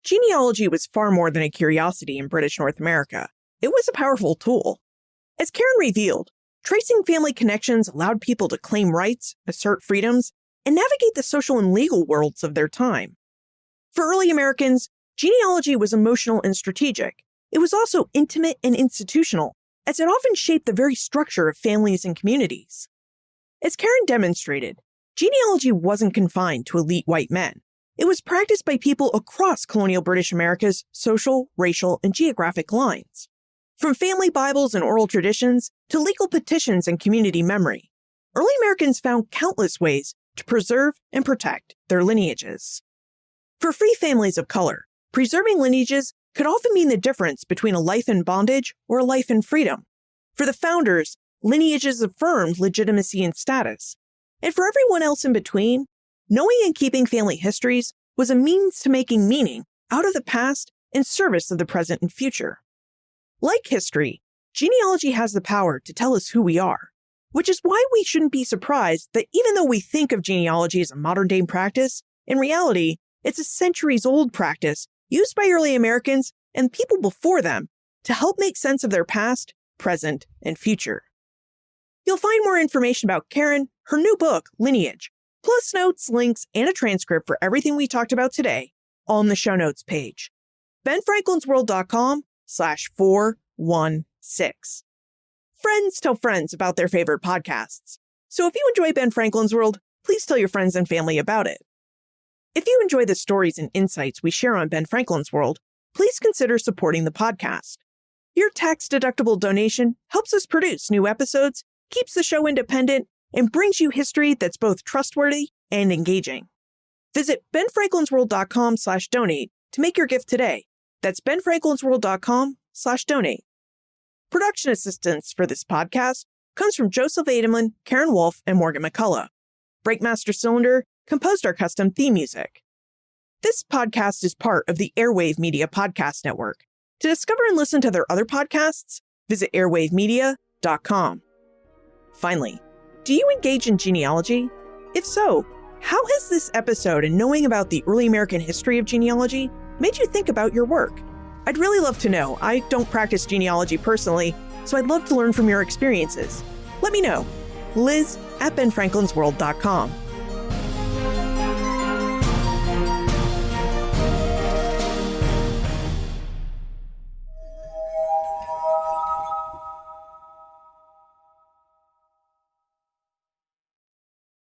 Genealogy was far more than a curiosity in British North America. It was a powerful tool. As Karen revealed, tracing family connections allowed people to claim rights, assert freedoms, and navigate the social and legal worlds of their time. For early Americans, genealogy was emotional and strategic. It was also intimate and institutional, as it often shaped the very structure of families and communities. As Karen demonstrated, genealogy wasn't confined to elite white men. It was practiced by people across colonial British America's social, racial, and geographic lines. From family Bibles and oral traditions to legal petitions and community memory, early Americans found countless ways to preserve and protect their lineages. For free families of color, preserving lineages could often mean the difference between a life in bondage or a life in freedom. For the founders, lineages affirmed legitimacy and status. And for everyone else in between, knowing and keeping family histories was a means to making meaning out of the past in service of the present and future. Like history, genealogy has the power to tell us who we are, which is why we shouldn't be surprised that even though we think of genealogy as a modern-day practice, in reality, it's a centuries-old practice used by early Americans and people before them to help make sense of their past, present, and future. You'll find more information about Karen, her new book, Lineage, plus notes, links, and a transcript for everything we talked about today on the show notes page. benfranklinsworld.com/416. Friends tell friends about their favorite podcasts. So if you enjoy Ben Franklin's World, please tell your friends and family about it. If you enjoy the stories and insights we share on Ben Franklin's World, please consider supporting the podcast. Your tax-deductible donation helps us produce new episodes, keeps the show independent, and brings you history that's both trustworthy and engaging. Visit benfranklinsworld.com/donate to make your gift today. That's benfranklinsworld.com/donate. Production assistance for this podcast comes from Joseph Ademan, Karen Wolf, and Morgan McCullough. Breakmaster Cylinder composed our custom theme music. This podcast is part of the Airwave Media Podcast Network. To discover and listen to their other podcasts, visit airwavemedia.com. Finally, do you engage in genealogy? If so, how has this episode and knowing about the early American history of genealogy made you think about your work? I'd really love to know. I don't practice genealogy personally, so I'd love to learn from your experiences. Let me know. Liz@benfranklinsworld.com.